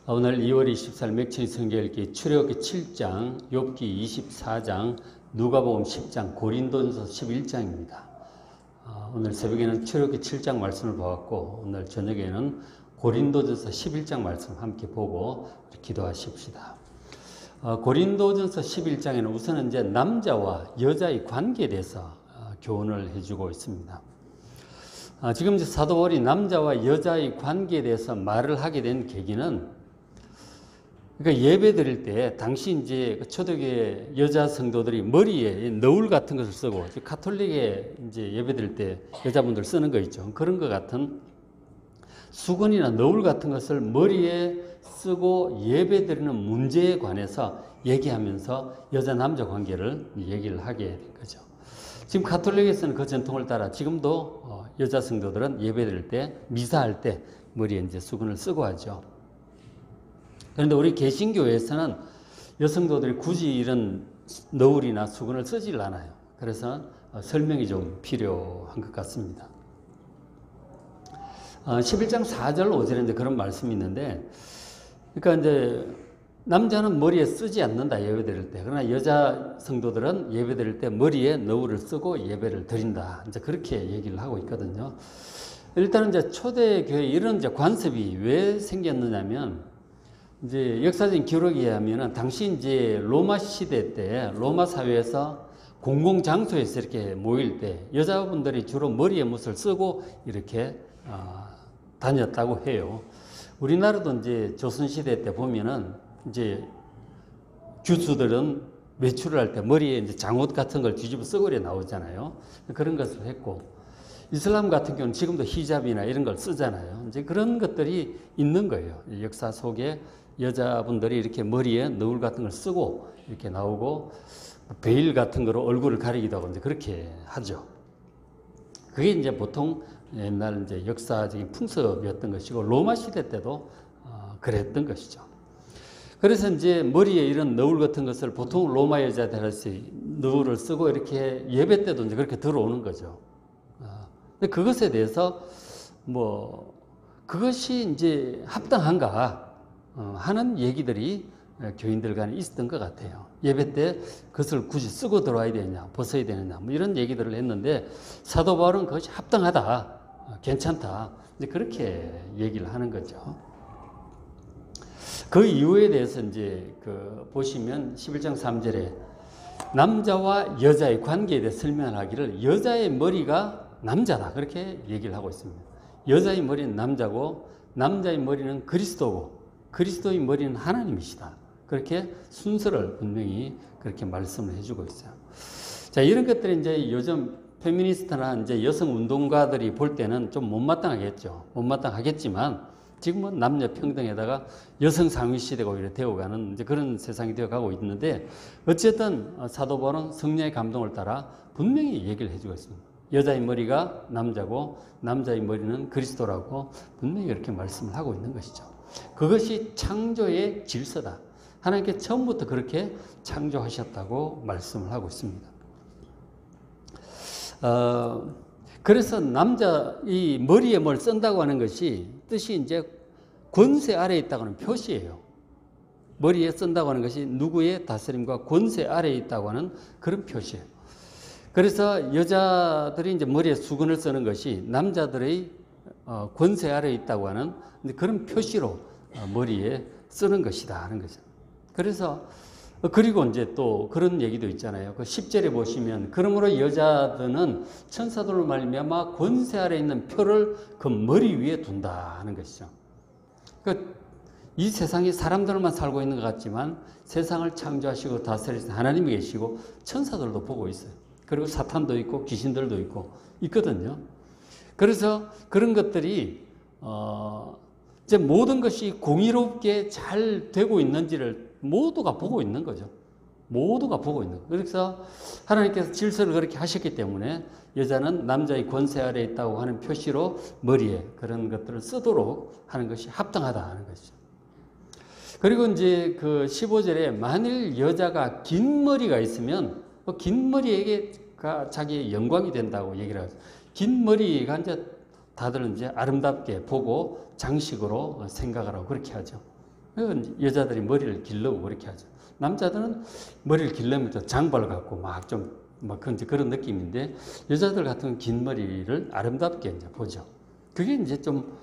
오늘 2월 24일 맥천이 성경읽기 출애굽기 7장, 욥기 24장, 누가복음 10장, 고린도전서 11장입니다. 오늘 새벽에는 출애굽기 7장 말씀을 보았고 오늘 저녁에는 고린도전서 11장 말씀 함께 보고 기도하십시다. 고린도전서 11장에는 우선은 이제 남자와 여자의 관계에 대해서 교훈을 해주고 있습니다. 지금 이제 사도 바울이 남자와 여자의 관계에 대해서 말을 하게 된 계기는, 그러니까 예배 드릴 때 당시 이제 초대교회 여자 성도들이 머리에 너울 같은 것을 쓰고, 가톨릭에 이제 예배 드릴 때 여자분들 쓰는 거 있죠. 그런 것 같은 수건이나 너울 같은 것을 머리에 쓰고 예배 드리는 문제에 관해서 얘기하면서 여자 남자 관계를 얘기를 하게 된 거죠. 지금 가톨릭에서는 그 전통을 따라 지금도 여자 성도들은 예배 드릴 때, 미사할 때 머리에 이제 수건을 쓰고 하죠. 그런데 우리 개신교에서는 여성도들이 굳이 이런 너울이나 수건을 쓰질 않아요. 그래서 설명이 좀 필요한 것 같습니다. 11장 4절 5절에 이제 그런 말씀이 있는데, 그러니까 이제 남자는 머리에 쓰지 않는다, 예배 드릴 때. 그러나 여자 성도들은 예배 드릴 때 머리에 너울을 쓰고 예배를 드린다. 이제 그렇게 얘기를 하고 있거든요. 일단은 이제 초대교회 이런 이제 관습이 왜 생겼느냐면, 이제 역사적인 기록에 의하면은 당시 이제 로마 시대 때 로마 사회에서 공공 장소에서 이렇게 모일 때 여자분들이 주로 머리에 못을 쓰고 이렇게 다녔다고 해요. 우리나라도 이제 조선 시대 때 보면은 이제 규수들은 외출을 할 때 머리에 이제 장옷 같은 걸 뒤집어 쓰고 나오잖아요. 그런 것을 했고, 이슬람 같은 경우는 지금도 히잡이나 이런 걸 쓰잖아요. 이제 그런 것들이 있는 거예요. 역사 속에 여자분들이 이렇게 머리에 너울 같은 걸 쓰고 이렇게 나오고, 베일 같은 거로 얼굴을 가리기도 하고 이제 그렇게 하죠. 그게 이제 보통 옛날 이제 역사적인 풍습이었던 것이고, 로마 시대 때도 그랬던 것이죠. 그래서 이제 머리에 이런 너울 같은 것을 보통 로마 여자들이 너울을 쓰고 이렇게 예배 때도 이제 그렇게 들어오는 거죠. 근데 그것에 대해서 그것이 이제 합당한가 하는 얘기들이 교인들 간에 있었던 것 같아요. 예배 때 그것을 굳이 쓰고 들어와야 되느냐, 벗어야 되느냐, 이런 얘기들을 했는데, 사도 바울은 그것이 합당하다, 괜찮다, 이제 그렇게 얘기를 하는 거죠. 그 이유에 대해서 이제 보시면 11장 3절에 남자와 여자의 관계에 대해 설명을 하기를, 여자의 머리가 남자다, 그렇게 얘기를 하고 있습니다. 여자의 머리는 남자고 남자의 머리는 그리스도고 그리스도의 머리는 하나님이시다. 그렇게 순서를 분명히 그렇게 말씀을 해주고 있어요. 자, 이런 것들이 이제 요즘 페미니스트나 이제 여성 운동가들이 볼 때는 좀 못마땅하겠죠. 못마땅하겠지만 지금은 남녀 평등에다가 여성 상위 시대가 오히려 되어가는 이제 그런 세상이 되어가고 있는데, 어쨌든 사도 바울은 성령의 감동을 따라 분명히 얘기를 해주고 있습니다. 여자의 머리가 남자고 남자의 머리는 그리스도라고 분명히 이렇게 말씀을 하고 있는 것이죠. 그것이 창조의 질서다. 하나님께 처음부터 그렇게 창조하셨다고 말씀을 하고 있습니다. 그래서 이 머리에 뭘 쓴다고 하는 것이 뜻이 이제 권세 아래에 있다고 하는 표시예요. 머리에 쓴다고 하는 것이 누구의 다스림과 권세 아래에 있다고 하는 그런 표시예요. 그래서 여자들이 이제 머리에 수건을 쓰는 것이 남자들의 권세 아래에 있다고 하는 그런 표시로 머리에 쓰는 것이다 하는 거죠. 그래서 그리고 이제 또 그런 얘기도 있잖아요. 그 10절에 보시면, 그러므로 여자들은 천사들로 말미암아 권세 아래에 있는 표를 그 머리 위에 둔다 하는 것이죠. 이 세상에 사람들만 살고 있는 것 같지만 세상을 창조하시고 다스리신 하나님이 계시고 천사들도 보고 있어요. 그리고 사탄도 있고 귀신들도 있거든요. 그래서 그런 것들이 이제 모든 것이 공의롭게 잘 되고 있는지를 모두가 보고 있는 거죠. 모두가 보고 있는 거예요. 그래서 하나님께서 질서를 그렇게 하셨기 때문에 여자는 남자의 권세 아래에 있다고 하는 표시로 머리에 그런 것들을 쓰도록 하는 것이 합당하다 하는 것이죠. 그리고 이제 그 15절에 만일 여자가 긴 머리가 있으면 긴 머리가 자기의 영광이 된다고 얘기를 하죠. 긴 머리가 이제 다들 이제 아름답게 보고 장식으로 생각을 하고 그렇게 하죠. 여자들이 머리를 길르고 그렇게 하죠. 남자들은 머리를 길르면 또 장발 같고 막 좀 막 그런 느낌인데 여자들 같은 경우는 긴 머리를 아름답게 이제 보죠. 그게 이제 좀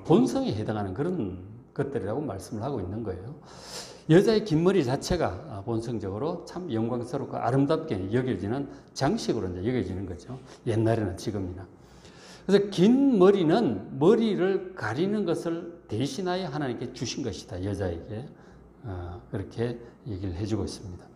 본성에 해당하는 그런 것들이라고 말씀을 하고 있는 거예요. 여자의 긴 머리 자체가 본성적으로 참 영광스럽고 아름답게 여겨지는 장식으로 이제 여겨지는 거죠. 옛날에나 지금이나. 그래서 긴 머리는 머리를 가리는 것을 대신하여 하나님께 주신 것이다. 여자에게. 그렇게 얘기를 해주고 있습니다.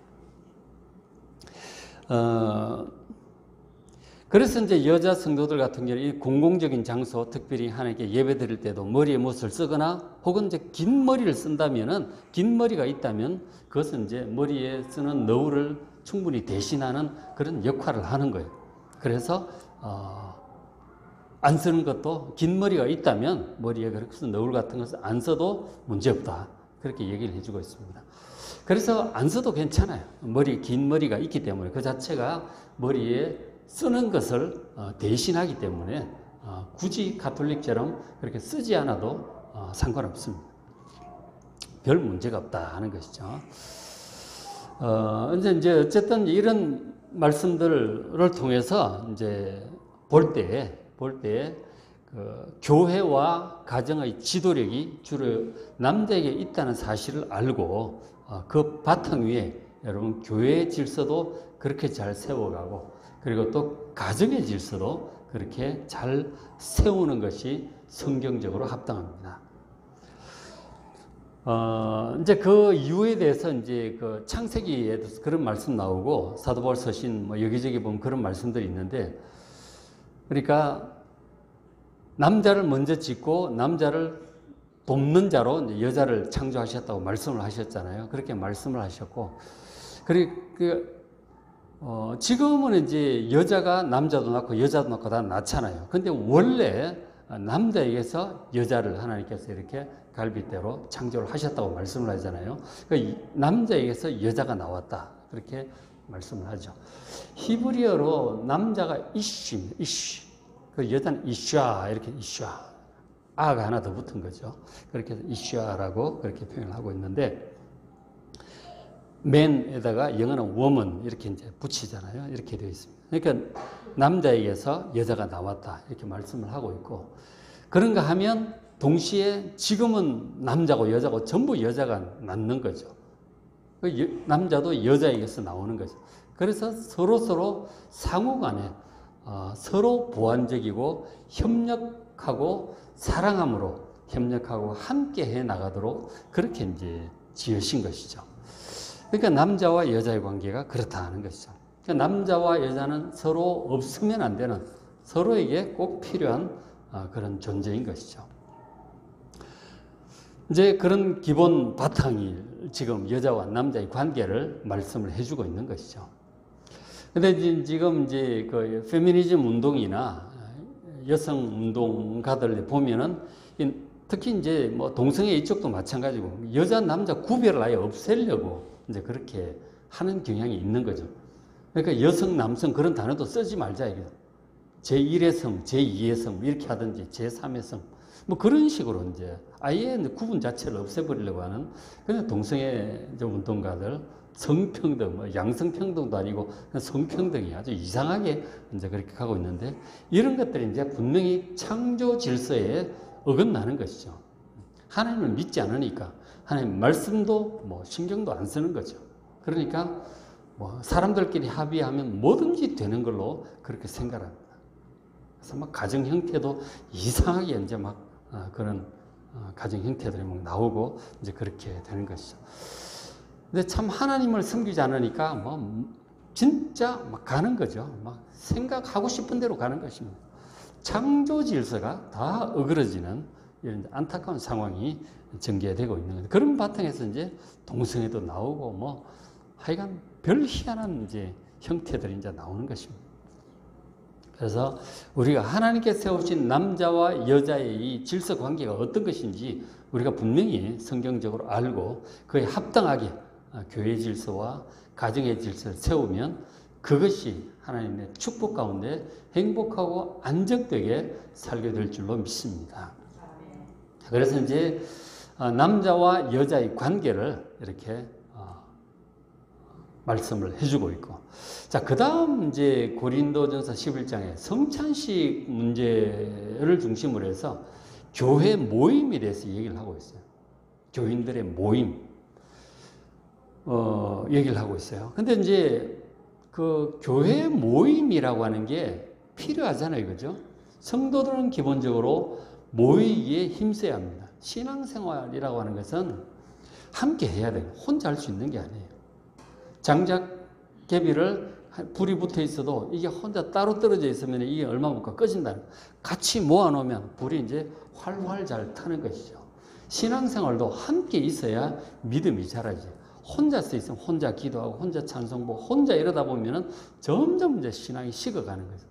그래서 이제 여자 성도들 같은 경우는 이 공공적인 장소, 특별히 하나님께 예배 드릴 때도 머리에 못을 쓰거나 혹은 이제 긴 머리를 쓴다면은, 긴 머리가 있다면 그것은 이제 머리에 쓰는 너울을 충분히 대신하는 그런 역할을 하는 거예요. 그래서, 안 쓰는 것도 긴 머리가 있다면 머리에 그렇게 너울 같은 것을 안 써도 문제없다. 그렇게 얘기를 해주고 있습니다. 그래서 안 써도 괜찮아요. 긴 머리가 있기 때문에 그 자체가 머리에 쓰는 것을 대신하기 때문에 굳이 가톨릭처럼 그렇게 쓰지 않아도 상관없습니다. 별 문제가 없다 하는 것이죠. 이제 어쨌든 이런 말씀들을 통해서 이제 볼 때에 그 교회와 가정의 지도력이 주로 남자에게 있다는 사실을 알고 그 바탕 위에 여러분 교회의 질서도 그렇게 잘 세워가고 그리고 또 가정의 질서도 그렇게 잘 세우는 것이 성경적으로 합당합니다. 이제 그 이유에 대해서 이제 그 창세기에도 그런 말씀 나오고 사도 바울 서신 뭐 여기저기 보면 그런 말씀들이 있는데 그러니까 남자를 먼저 짓고 남자를 돕는 자로 이제 여자를 창조하셨다고 말씀을 하셨잖아요. 그렇게 말씀을 하셨고, 지금은 이제 여자가 남자도 낳고 여자도 낳고 다 낳잖아요. 근데 원래 남자에게서 여자를 하나님께서 이렇게 갈빗대로 창조를 하셨다고 말씀을 하잖아요. 그러니까 남자에게서 여자가 나왔다. 그렇게 말씀을 하죠. 히브리어로 남자가 이쉬. 그 여자는 이샤, 이렇게 이샤. 아가 하나 더 붙은 거죠. 그렇게 해서 이샤라고 그렇게 표현을 하고 있는데, man에다가 영어는 woman 이렇게 이제 붙이잖아요. 이렇게 되어 있습니다. 그러니까 남자에게서 여자가 나왔다. 이렇게 말씀을 하고 있고, 그런가 하면 동시에 지금은 남자고 여자고 전부 여자가 낳는 거죠. 남자도 여자에게서 나오는 거죠. 그래서 서로 상호 간에 서로 보완적이고 협력하고 사랑함으로 협력하고 함께 해 나가도록 그렇게 이제 지으신 것이죠. 그러니까 남자와 여자의 관계가 그렇다 하는 것이죠. 그러니까 남자와 여자는 서로 없으면 안 되는 서로에게 꼭 필요한 그런 존재인 것이죠. 이제 그런 기본 바탕이 지금 여자와 남자의 관계를 말씀을 해주고 있는 것이죠. 근데 지금 이제 그 페미니즘 운동이나 여성 운동가들 보면은 특히 이제 뭐 동성애 이쪽도 마찬가지고 여자 남자 구별을 아예 없애려고 이제 그렇게 하는 경향이 있는 거죠. 그러니까 여성 남성 그런 단어도 쓰지 말자 이게. 제1의 성, 제2의 성 이렇게 하든지 제3의 성 뭐 그런 식으로 이제 아예 구분 자체를 없애버리려고 하는 그냥 동성애 운동가들 성평등, 뭐 양성평등도 아니고 그냥 성평등이 아주 이상하게 이제 그렇게 가고 있는데 이런 것들이 이제 분명히 창조 질서에 어긋나는 것이죠. 하나님을 믿지 않으니까 하나님 말씀도 뭐 신경도 안 쓰는 거죠. 그러니까 뭐 사람들끼리 합의하면 뭐든지 되는 걸로 그렇게 생각합니다. 그래서 막 가정 형태도 이상하게 이제 막 그런 가정 형태들이 막 나오고 이제 그렇게 되는 것이죠. 근데 참 하나님을 섬기지 않으니까 뭐 진짜 막 가는 거죠. 막 생각하고 싶은 대로 가는 것입니다. 창조 질서가 다 어그러지는 이런 안타까운 상황이 전개되고 있는 거예요. 그런 바탕에서 이제 동성애도 나오고 뭐 하여간 별 희한한 이제 형태들이 이제 나오는 것입니다. 그래서 우리가 하나님께 세우신 남자와 여자의 이 질서 관계가 어떤 것인지 우리가 분명히 성경적으로 알고 그에 합당하게 교회 질서와 가정의 질서를 세우면 그것이 하나님의 축복 가운데 행복하고 안정되게 살게 될 줄로 믿습니다. 그래서 이제 남자와 여자의 관계를 이렇게 말씀을 해주고 있고, 자, 그 다음 이제 고린도전서 11장에 성찬식 문제를 중심으로 해서 교회 모임에 대해서 얘기를 하고 있어요. 교인들의 모임, 얘기를 하고 있어요. 근데 이제 그 교회 모임이라고 하는 게 필요하잖아요. 그죠? 성도들은 기본적으로 모이기에 힘써야 합니다. 신앙생활이라고 하는 것은 함께 해야 돼요. 혼자 할 수 있는 게 아니에요. 장작개비를 불이 붙어 있어도 이게 혼자 따로 떨어져 있으면 이게 얼마 못 가 꺼진다는 거예요. 같이 모아놓으면 불이 이제 활활 잘 타는 것이죠. 신앙생활도 함께 있어야 믿음이 자라죠. 혼자서 있으면 혼자 기도하고 혼자 찬송보고 혼자 이러다 보면은 점점 이제 신앙이 식어가는 거죠.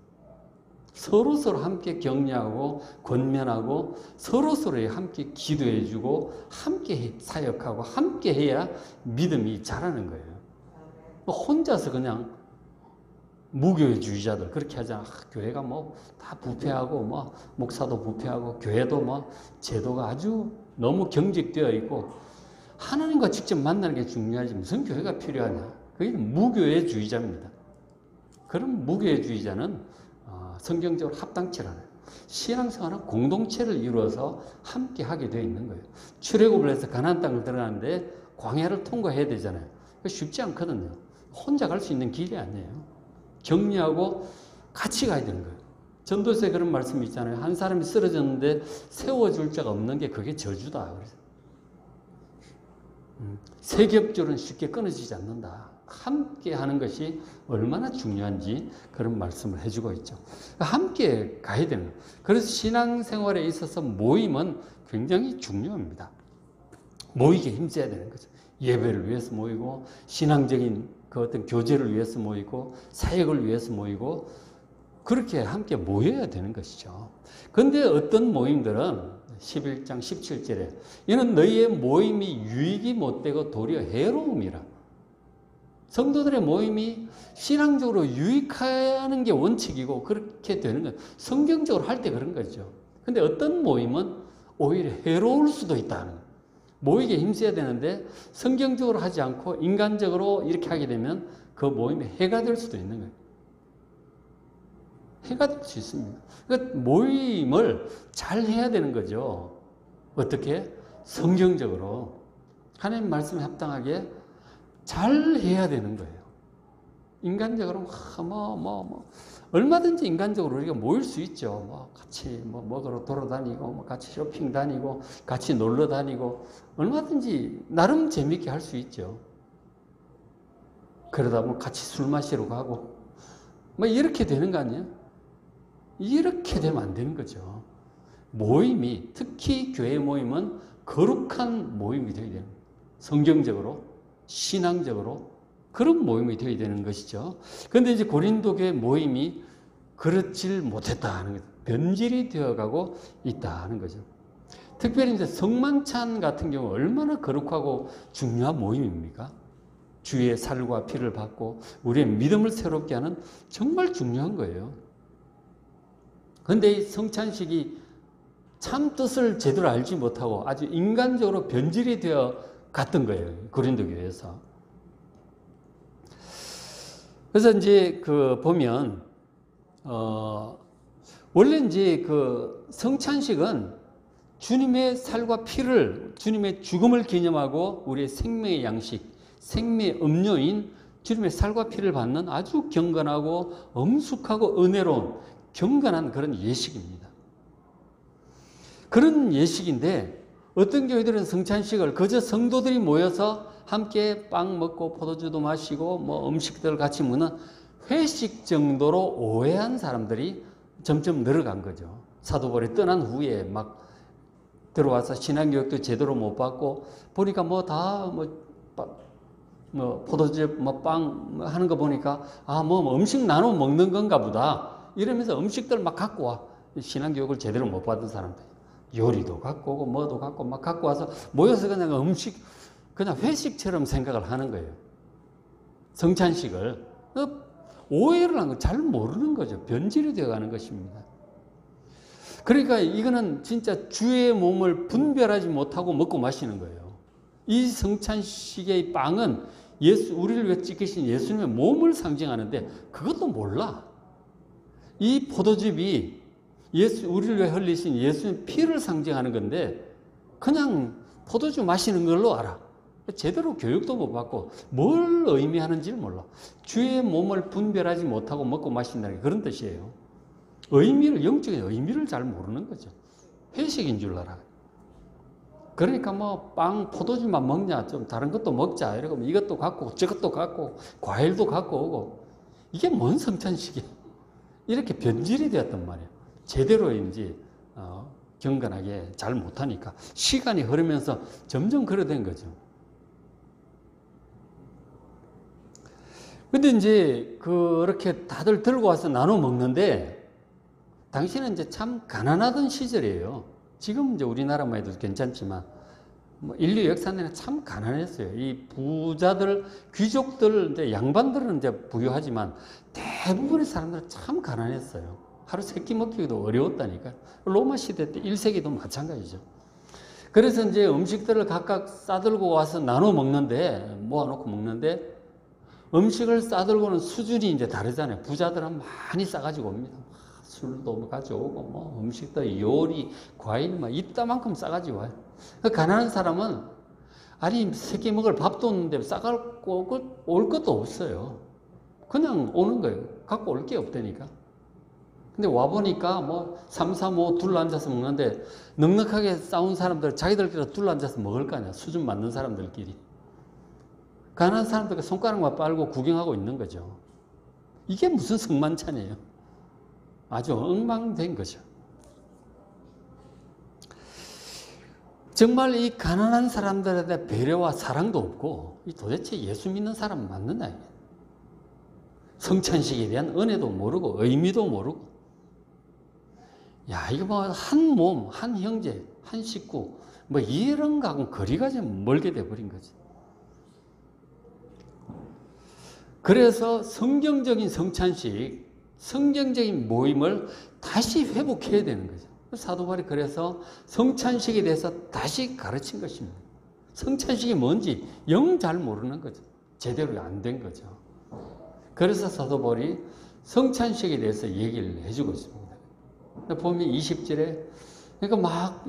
서로서로 함께 격려하고 권면하고 서로서로 함께 기도해주고 함께 사역하고 함께 해야 믿음이 자라는 거예요. 혼자서 그냥 무교회주의자들 그렇게 하잖아. 교회가 뭐 다 부패하고 뭐 목사도 부패하고 교회도 뭐 제도가 아주 너무 경직되어 있고 하나님과 직접 만나는 게 중요하지 무슨 교회가 필요하냐. 그게 무교회주의자입니다. 그런 무교회주의자는 성경적으로 합당치 않아요. 신앙생활은 공동체를 이루어서 함께 하게 되어 있는 거예요. 출애굽을 해서 가나안 땅을 들어가는데 광야를 통과해야 되잖아요. 쉽지 않거든요. 혼자 갈 수 있는 길이 아니에요. 격려하고 같이 가야 되는 거예요. 전도서에 그런 말씀이 있잖아요. 한 사람이 쓰러졌는데 세워줄 자가 없는 게 그게 저주다. 세 겹줄은 쉽게 끊어지지 않는다. 함께 하는 것이 얼마나 중요한지 그런 말씀을 해주고 있죠. 함께 가야 되는 거예요. 그래서 신앙생활에 있어서 모임은 굉장히 중요합니다. 모이게 힘써야 되는 거죠. 예배를 위해서 모이고 신앙적인 그 어떤 교제를 위해서 모이고 사역을 위해서 모이고 그렇게 함께 모여야 되는 것이죠. 그런데 어떤 모임들은 11장 17절에 이는 너희의 모임이 유익이 못되고 도리어 해로움이라. 성도들의 모임이 신앙적으로 유익하는 게 원칙이고 그렇게 되는 거예요. 성경적으로 할 때 그런 거죠. 근데 어떤 모임은 오히려 해로울 수도 있다는 거예요. 모이게 힘써야 되는데 성경적으로 하지 않고 인간적으로 이렇게 하게 되면 그 모임에 해가 될 수도 있는 거예요. 해가 될 수 있습니다. 그러니까 모임을 잘 해야 되는 거죠. 어떻게? 성경적으로 하나님 말씀에 합당하게 잘 해야 되는 거예요. 인간적으로 얼마든지 인간적으로 우리가 모일 수 있죠. 같이 먹으러 돌아다니고 같이 쇼핑 다니고 같이 놀러 다니고 얼마든지 나름 재밌게 할 수 있죠. 그러다 보면 같이 술 마시러 가고 이렇게 되는 거 아니에요? 이렇게 되면 안 되는 거죠. 모임이 특히 교회 모임은 거룩한 모임이 되어야 되는 거예요. 성경적으로 신앙적으로 그런 모임이 되어야 되는 것이죠. 그런데 이제 고린도 교회 모임이 그렇질 못했다는 거죠. 변질이 되어가고 있다는 거죠. 특별히 이제 성만찬 같은 경우 얼마나 거룩하고 중요한 모임입니까? 주의 살과 피를 받고 우리의 믿음을 새롭게 하는 정말 중요한 거예요. 그런데 이 성찬식이 참 뜻을 제대로 알지 못하고 아주 인간적으로 변질이 되어 갔던 거예요. 고린도 교회에서. 그래서 이제 보면 원래 이제 성찬식은 주님의 살과 피를 주님의 죽음을 기념하고 우리의 생명의 양식, 생명의 음료인 주님의 살과 피를 받는 아주 경건하고 엄숙하고 은혜로운 경건한 그런 예식입니다. 그런 예식인데 어떤 교회들은 성찬식을 그저 성도들이 모여서 함께 빵 먹고 포도주도 마시고 음식들 같이 먹는 회식 정도로 오해한 사람들이 점점 늘어간 거죠. 사도 바울이 떠난 후에 막 들어와서 신앙교육도 제대로 못 받고 보니까 포도주 빵 하는 거 보니까 음식 나눠 먹는 건가 보다 이러면서 음식들 막 갖고 와. 신앙교육을 제대로 못 받은 사람들 요리도 갖고 오고 뭐도 갖고 막 갖고 와서 모여서 그냥 그냥 회식처럼 생각을 하는 거예요. 성찬식을 오해를 한 거 잘 모르는 거죠. 변질이 되어가는 것입니다. 그러니까 이거는 진짜 주의 몸을 분별하지 못하고 먹고 마시는 거예요. 이 성찬식의 빵은 우리를 위해 찢기신 예수님의 몸을 상징하는데 그것도 몰라. 이 포도즙이 우리를 위해 흘리신 예수님의 피를 상징하는 건데 그냥 포도주 마시는 걸로 알아. 제대로 교육도 못 받고 뭘 의미하는지를 몰라. 주의 몸을 분별하지 못하고 먹고 마신다는 게 그런 뜻이에요. 영적인 의미를 잘 모르는 거죠. 회식인 줄 알아. 그러니까 포도주만 먹냐, 좀 다른 것도 먹자. 이러고 이것도 갖고 저것도 갖고 과일도 갖고 오고. 이게 뭔 성찬식이야. 이렇게 변질이 되었단 말이에요. 제대로인지 경건하게 잘 못하니까 시간이 흐르면서 점점 그래 된 거죠. 근데 이제 그렇게 다들 들고 와서 나눠 먹는데 당시는 이제 참 가난하던 시절이에요. 지금 이제 우리나라만 해도 괜찮지만 인류 역사 내내 참 가난했어요. 이 부자들, 귀족들, 이제 양반들은 이제 부유하지만 대부분의 사람들은 참 가난했어요. 하루 세 끼 먹기도 어려웠다니까. 로마 시대 때 1세기도 마찬가지죠. 그래서 이제 음식들을 각각 싸들고 와서 나눠 먹는데, 모아놓고 먹는데, 음식을 싸들고는 수준이 이제 다르잖아요. 부자들은 많이 싸가지고 옵니다. 술도 가져오고, 음식도 요리, 과일, 이따만큼 싸가지고 와요. 가난한 사람은, 아니, 세 끼 먹을 밥도 없는데 싸갖고 올 것도 없어요. 그냥 오는 거예요. 갖고 올 게 없다니까. 근데 와보니까 3, 4, 5 둘러앉아서 먹는데 넉넉하게 싸운 사람들 자기들끼리 둘러앉아서 먹을 거 아니야. 수준 맞는 사람들끼리. 가난한 사람들 손가락만 빨고 구경하고 있는 거죠. 이게 무슨 성만찬이에요. 아주 엉망된 거죠. 정말 이 가난한 사람들에 대한 배려와 사랑도 없고 도대체 예수 믿는 사람 맞느냐. 성찬식에 대한 은혜도 모르고 의미도 모르고 이거 한 몸, 한 형제, 한 식구 이런 거하고는 거리가 좀 멀게 돼버린 거지. 그래서 성경적인 성찬식, 성경적인 모임을 다시 회복해야 되는 거죠. 사도 바울이 그래서 성찬식에 대해서 다시 가르친 것입니다. 성찬식이 뭔지 영 잘 모르는 거죠. 제대로 안 된 거죠. 그래서 사도 바울이 성찬식에 대해서 얘기를 해주고 있습니다. 보면 20절에 그러니까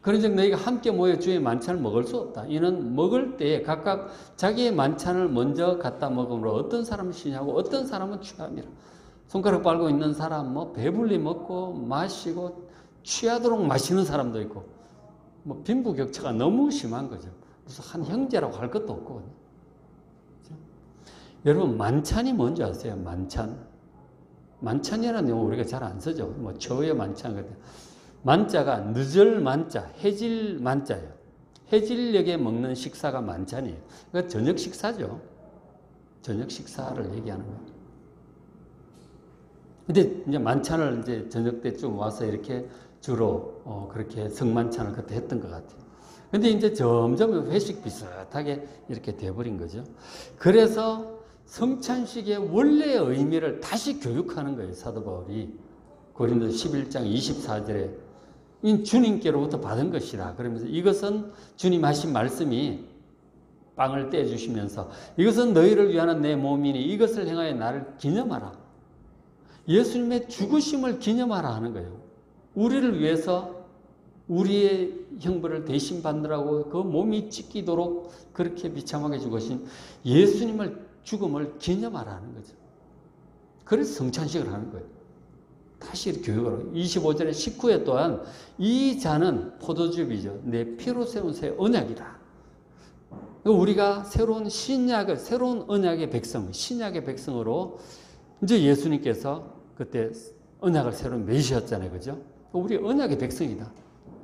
그런즉 너희가 함께 모여 주의 만찬을 먹을 수 없다. 이는 먹을 때 각각 자기의 만찬을 먼저 갖다 먹으므로 어떤 사람은 쉬냐고 어떤 사람은 취함이라. 손가락 빨고 있는 사람 배불리 먹고 마시고 취하도록 마시는 사람도 있고 빈부격차가 너무 심한 거죠. 무슨 한 형제라고 할 것도 없고. 그렇죠? 여러분 만찬이 뭔지 아세요? 만찬이라는 용어 우리가 잘 안 쓰죠. 저의 만찬 같은. 만자가 늦을 만자, 해질 만자예요. 해질녘에 먹는 식사가 만찬이에요. 그러니까 저녁 식사죠. 저녁 식사를 얘기하는 거예요. 근데 이제 만찬을 이제 저녁 때쯤 와서 이렇게 주로 그렇게 성만찬을 그때 했던 것 같아요. 근데 이제 점점 회식 비슷하게 이렇게 돼버린 거죠. 그래서 성찬식의 원래의 의미를 다시 교육하는 거예요. 사도 바울이 고린도서 11장 24절에 주님께로부터 받은 것이라. 그러면서 이것은 주님 하신 말씀이 빵을 떼주시면서 이것은 너희를 위하는 내 몸이니 이것을 행하여 나를 기념하라. 예수님의 죽으심을 기념하라 하는 거예요. 우리를 위해서 우리의 형벌을 대신 받느라고 그 몸이 찢기도록 그렇게 비참하게 죽으신 예수님을 죽음을 기념하라 하는 거죠. 그래서 성찬식을 하는 거예요. 다시 교육을 하고 25절에 19회 또한 이 잔은 포도즙이죠. 내 피로 세운 새 언약이다. 우리가 새로운 신약을 새로운 언약의 백성, 신약의 백성으로 이제 예수님께서 그때 언약을 새로 맺으셨잖아요. 그죠? 우리 언약의 백성이다.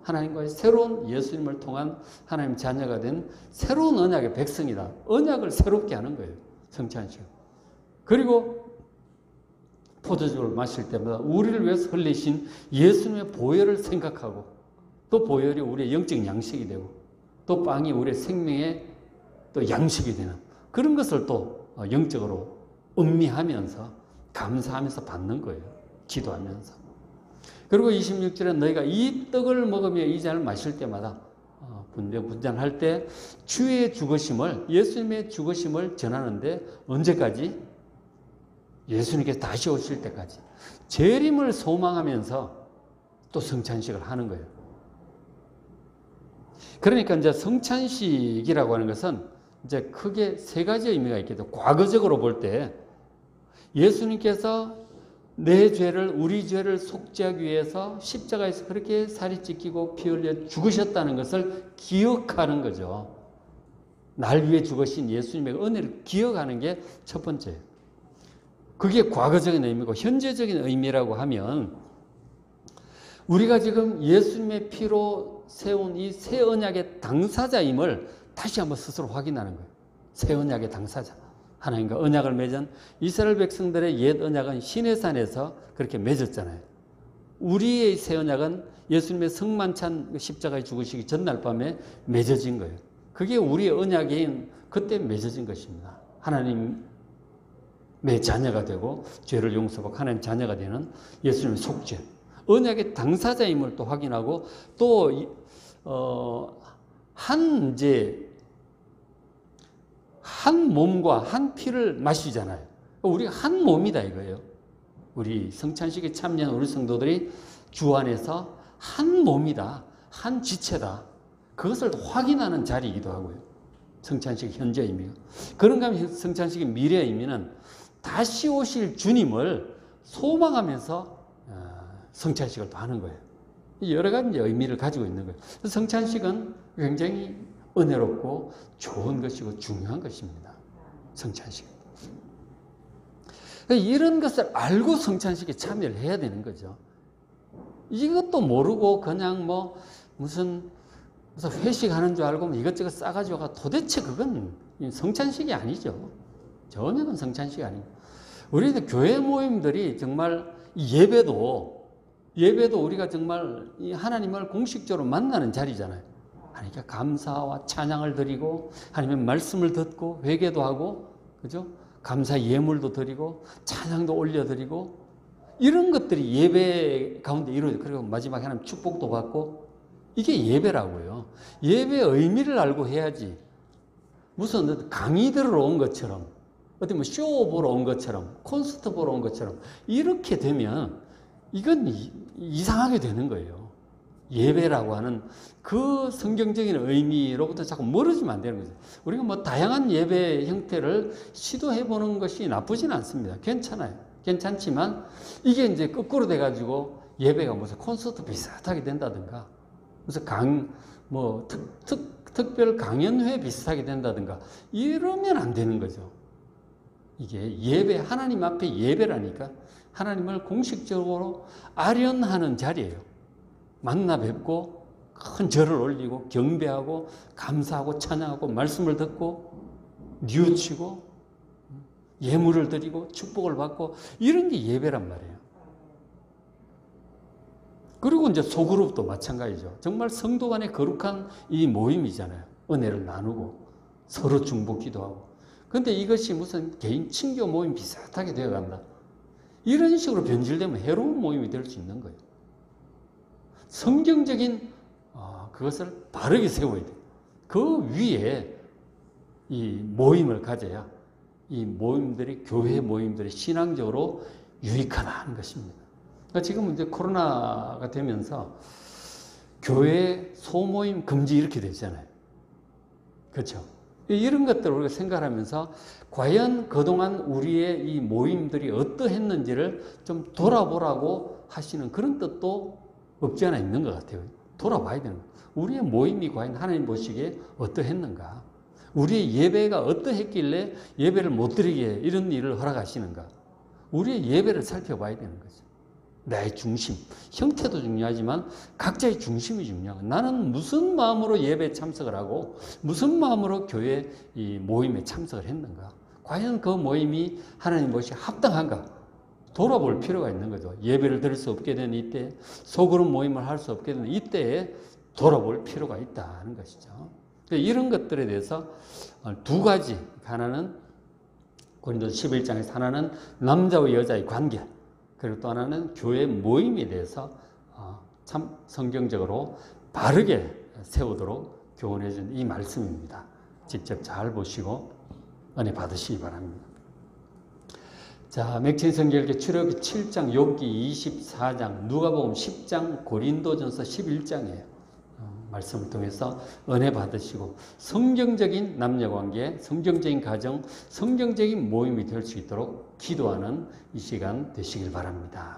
하나님과의 새로운 예수님을 통한 하나님 자녀가 된 새로운 언약의 백성이다. 언약을 새롭게 하는 거예요. 성찬식. 그리고 포도주를 마실 때마다 우리를 위해서 흘리신 예수님의 보혈을 생각하고 또 보혈이 우리의 영적 양식이 되고 또 빵이 우리의 생명의 또 양식이 되는 그런 것을 또 영적으로 음미하면서 감사하면서 받는 거예요. 기도하면서. 그리고 26절에 너희가 이 떡을 먹으며 이 잔을 마실 때마다 분전할 때 주의 죽으심을, 예수님의 죽으심을 전하는데 언제까지? 예수님께서 다시 오실 때까지 재림을 소망하면서 또 성찬식을 하는 거예요. 그러니까 이제 성찬식이라고 하는 것은 이제 크게 세 가지 의미가 있겠죠. 과거적으로 볼 때 예수님께서 내 죄를, 우리 죄를 속죄하기 위해서 십자가에서 그렇게 살이 찢기고 피 흘려 죽으셨다는 것을 기억하는 거죠. 날 위해 죽으신 예수님의 은혜를 기억하는 게 첫 번째예요. 그게 과거적인 의미고, 현재적인 의미라고 하면 우리가 지금 예수님의 피로 세운 이 새 언약의 당사자임을 다시 한번 스스로 확인하는 거예요. 새 언약의 당사자. 하나님과 언약을 맺은 이스라엘 백성들의 옛 언약은 시내산에서 그렇게 맺었잖아요. 우리의 새 언약은 예수님의 성만찬 십자가에 죽으시기 전날 밤에 맺어진 거예요. 그게 우리의 언약인 그때 맺어진 것입니다. 하나님의 자녀가 되고 죄를 용서받고 하나님 자녀가 되는 예수님의 속죄. 언약의 당사자임을 또 확인하고 또 한 몸과 한 피를 마시잖아요. 우리가 한 몸이다 이거예요. 우리 성찬식에 참여한 우리 성도들이 주 안에서 한 몸이다. 한 지체다. 그것을 확인하는 자리이기도 하고요. 성찬식 현재 의미가. 그런가 하면 성찬식의 미래 의미는 다시 오실 주님을 소망하면서 성찬식을 또 하는 거예요. 여러 가지 의미를 가지고 있는 거예요. 성찬식은 굉장히 은혜롭고 좋은 것이고 중요한 것입니다. 성찬식. 이런 것을 알고 성찬식에 참여를 해야 되는 거죠. 이것도 모르고 그냥 무슨 회식하는 줄 알고 이것저것 싸가지고 도대체 그건 성찬식이 아니죠. 전혀 그건 성찬식이 아니고. 우리는 교회 모임들이 정말 예배도 우리가 정말 하나님을 공식적으로 만나는 자리잖아요. 그러니까 감사와 찬양을 드리고 하나님의 말씀을 듣고 회개도 하고, 그죠? 감사 예물도 드리고 찬양도 올려드리고 이런 것들이 예배 가운데 이루어져요. 그리고 마지막에 하나님 축복도 받고 이게 예배라고요. 예배의 의미를 알고 해야지. 무슨 강의 들으러 온 것처럼, 어디 쇼 보러 온 것처럼, 콘서트 보러 온 것처럼 이렇게 되면 이건 이상하게 되는 거예요. 예배라고 하는 그 성경적인 의미로부터 자꾸 멀어지면 안 되는 거죠. 우리가 다양한 예배 형태를 시도해 보는 것이 나쁘진 않습니다. 괜찮아요. 괜찮지만 이게 이제 거꾸로 돼가지고 예배가 무슨 콘서트 비슷하게 된다든가, 무슨 특별 강연회 비슷하게 된다든가 이러면 안 되는 거죠. 이게 예배, 하나님 앞에 예배라니까 하나님을 공식적으로 아련하는 자리예요. 만나 뵙고 큰 절을 올리고 경배하고 감사하고 찬양하고 말씀을 듣고 뉘우치고 예물을 드리고 축복을 받고 이런 게 예배란 말이에요. 그리고 이제 소그룹도 마찬가지죠. 정말 성도 간의 거룩한 이 모임이잖아요. 은혜를 나누고 서로 중보기도 하고. 그런데 이것이 무슨 개인 친교 모임 비슷하게 되어간다. 이런 식으로 변질되면 해로운 모임이 될 수 있는 거예요. 성경적인 그것을 바르게 세워야 돼요. 그 위에 이 모임을 가져야 이 모임들이, 교회 모임들이 신앙적으로 유익하다는 것입니다. 그러니까 지금 이제 코로나가 되면서 교회 소모임 금지 이렇게 되잖아요. 그렇죠? 이런 것들을 우리가 생각하면서 과연 그동안 우리의 이 모임들이 어떠했는지를 좀 돌아보라고 하시는 그런 뜻도 없지 않아 있는 것 같아요. 돌아봐야 되는 거예요. 우리의 모임이 과연 하나님 보시기에 어떠했는가? 우리의 예배가 어떠했길래 예배를 못 드리게 이런 일을 허락하시는가? 우리의 예배를 살펴봐야 되는 거죠. 나의 중심, 형태도 중요하지만 각자의 중심이 중요하고, 나는 무슨 마음으로 예배에 참석을 하고 무슨 마음으로 교회 이 모임에 참석을 했는가? 과연 그 모임이 하나님 보시기에 합당한가? 돌아볼 필요가 있는 거죠. 예배를 드릴 수 없게 된 이때, 소그룹 모임을 할 수 없게 된 이때에 돌아볼 필요가 있다는 것이죠. 이런 것들에 대해서 두 가지, 하나는 고린도서 11장에서 하나는 남자와 여자의 관계, 그리고 또 하나는 교회 모임에 대해서 참 성경적으로 바르게 세우도록 교훈해 준 이 말씀입니다. 직접 잘 보시고 은혜 받으시기 바랍니다. 자, 맥힌 성경계 출애굽기 7장, 욥기 24장, 누가복음 10장, 고린도전서 11장이에요. 말씀을 통해서 은혜 받으시고 성경적인 남녀관계, 성경적인 가정, 성경적인 모임이 될 수 있도록 기도하는 이 시간 되시길 바랍니다.